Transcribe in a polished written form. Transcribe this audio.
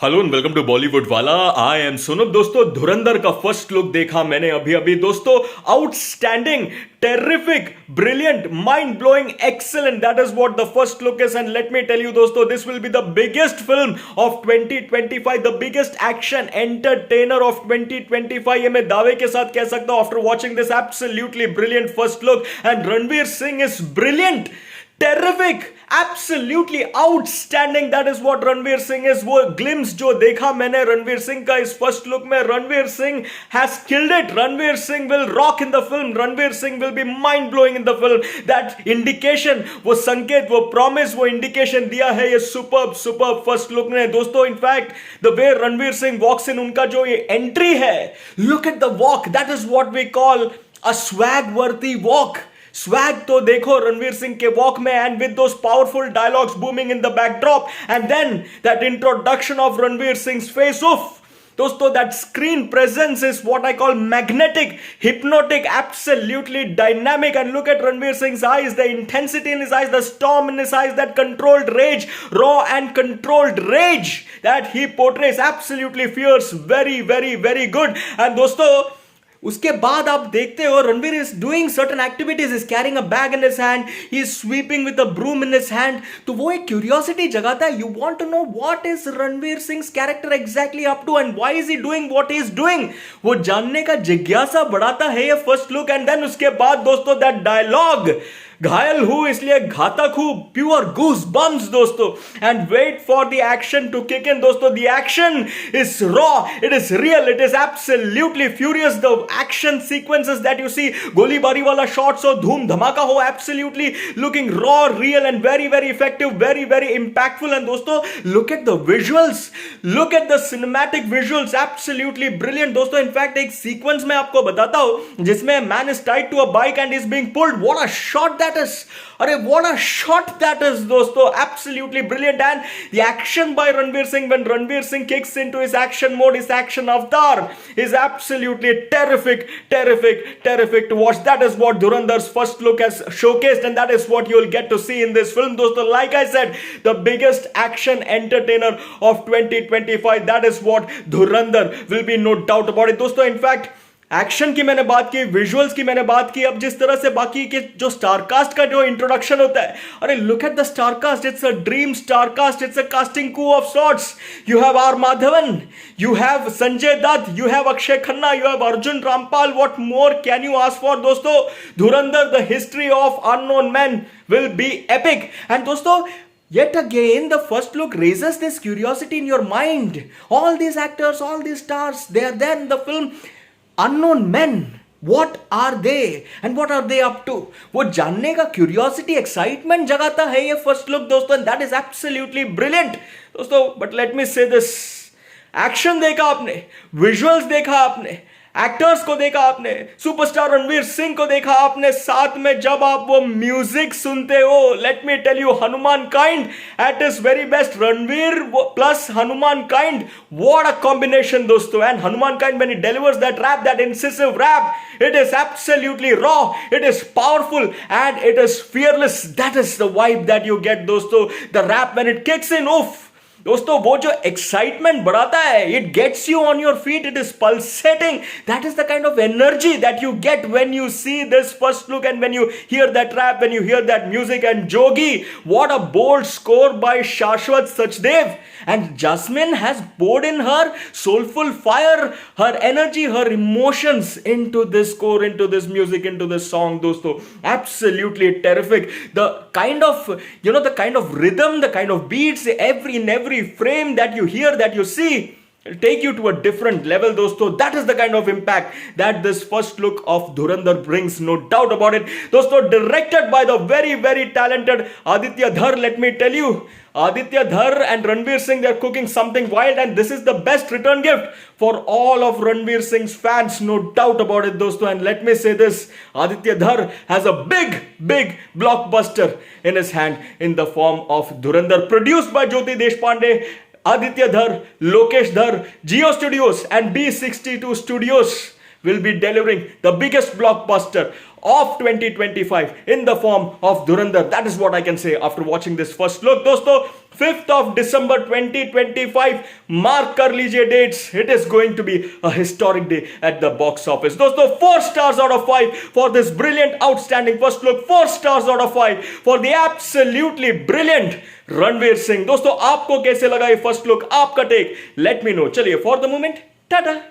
Hello and welcome to Bollywood वाला। I M सुनब। दोस्तों, धुरंधर का फर्स्ट लुक देखा मैंने अभी अभी। दोस्तों, outstanding, terrific, brilliant, mind blowing, excellent, that is what the first look is. And let me tell you दोस्तों, this will be the biggest film of 2025, the biggest action entertainer of 2025। ये मैं दावे के साथ कह सकता हूं after watching this absolutely brilliant first look. And Ranveer Singh is brilliant, terrific, absolutely outstanding, that is what Ranveer Singh is। वो ग्लिम्स जो देखा मैंने रणवीर सिंह का इस फर्स्ट लुक में, Ranveer Singh has killed it। Ranveer Singh will rock in the film, Ranveer Singh will be mind blowing in the film। that indication, वो संकेत, वो प्रॉमिस, वो इंडिकेशन दिया है ये सुपर्ब फर्स्ट लुक ने दोस्तों। In fact the way Ranveer Singh walks in, उनका जो ये एंट्री है, look at the walk, that is what we call a swag वर्दी वॉक। स्वैग तो देखो रणवीर सिंह के वॉक में, and with those powerful dialogues booming in the backdrop, and then that introduction of Ranveer Singh's face off. दोस्तों, that screen presence is what I call magnetic, hypnotic, absolutely dynamic। And look at Ranveer Singh's eyes, the intensity in his eyes, the storm in his eyes, that controlled rage, raw and controlled rage that he portrays, absolutely fierce, very good। And दोस्तों, उसके बाद आप देखते हो Ranveer is doing certain activities, is carrying a bag in his hand, he is sweeping with a broom in his hand. तो वो एक curiosity जगाता है। You want to know what is Ranveer Singh character exactly up to, and why is he doing what he is doing. वो जानने का जिज्ञासा बढ़ाता है ये फर्स्ट लुक। एंड देन उसके बाद दोस्तों, दैट डायलॉग, घायल हूं इसलिए घातक हूं, प्योर गूस बम्स दोस्तों। And wait for the action to kick in दोस्तों। The action is raw, it is real, it is absolutely furious. The action sequences that you see, गोलीबारी वाला शॉट्स हो, धूम धमाका हो, absolutely looking raw, real and very effective, very impactful. And दोस्तों, look at the visuals, look at the cinematic visuals, absolutely brilliant दोस्तों। In fact एक sequence में आपको बताता हूं जिसमें man is tied to a bike and is being pulled. What a shot that is, अरे what a shot that is दोस्तों, absolutely brilliant। and the action by Ranveer Singh, when Ranveer Singh kicks into his action mode, his action avatar, is absolutely terrific to watch। That is what Dhurandhar's first look has showcased, and that is what you will get to see in this film दोस्तों। Like I said, the biggest action entertainer of 2025, that is what Dhurandhar will be, no doubt about it दोस्तों। In fact, action की मैंने बात की, visuals की मैंने बात की, अब जिस तरह से बाकी के जो स्टारकास्ट का जो इंट्रोडक्शन होता है, अरे look at the starcast, it's a dream starcast, it's a casting coup of sorts. You have R Madhavan, you have Sanjay Dutt, you have Akshay Khanna, you have Arjun Rampal. What more can you ask for दोस्तों। Dhurandhar, the history of unknown man will be epic. And दोस्तों, yet again, the first look raises this curiosity in your mind. All these actors, all these stars, they are there in the film. Unknown men, what are they and what are they up to? वो जानने का curiosity, excitement जगाता है ये first look दोस्तों। And that is absolutely brilliant दोस्तों। But let me से this, action देखा आपने, विजुअल्स देखा आपने, एक्टर्स को देखा आपने, सुपरस्टार रणवीर सिंह को देखा आपने, साथ में जब आप वो म्यूजिक सुनते हो, let me tell you, Hanumankind at his very best. Ranveer plus Hanumankind, what a combination दोस्तों। And Hanumankind, when he delivers that rap, that incisive rap, it is absolutely raw, it is powerful, and it is fearless। that is the vibe that you get दोस्तों। the rap when it kicks in, oof दोस्तों, वो जो excitement बढ़ाता है, it gets you on your feet, it is pulsating. That is the kind of energy that you get when you see this first look and when you hear that rap, when you hear that music. And Jogi, what a bold score by Shashwat Sachdev. And Jasmine has poured in her soulful fire, her energy, her emotions into this score, into this music, into this song दोस्तों। absolutely terrific। the kind of, you know, the kind of rhythm, the kind of beats, in every frame that you hear, that you see, it'll take you to a different level दोस्तों। that is the kind of impact that this first look of Dhurandhar brings, no doubt about it दोस्तों। directed by the very talented Aditya Dhar, let me tell you, Aditya Dhar and Ranveer Singh, they're cooking something wild, and this is the best return gift for all of Ranveer Singh's fans, no doubt about it दोस्तों। And let me say this, Aditya Dhar has a big blockbuster in his hand in the form of Dhurandhar, produced by Jyoti Deshpande, Aditya Dhar, Lokesh Dhar, Jio Studios and B62 Studios will be delivering the biggest blockbuster of 2025 in the form of Dhurandhar. That is what I can say after watching this first look. दोस्तों 5th of December 2025, mark कर लीजिए dates. It is going to be a historic day at the box office. दोस्तों 4 stars out of 5 for this brilliant, outstanding first look. 4 stars out of 5 for the absolutely brilliant Ranveer Singh. दोस्तों आपको कैसे लगा ये first look, आपका take, let me know. चलिए for the moment Tata.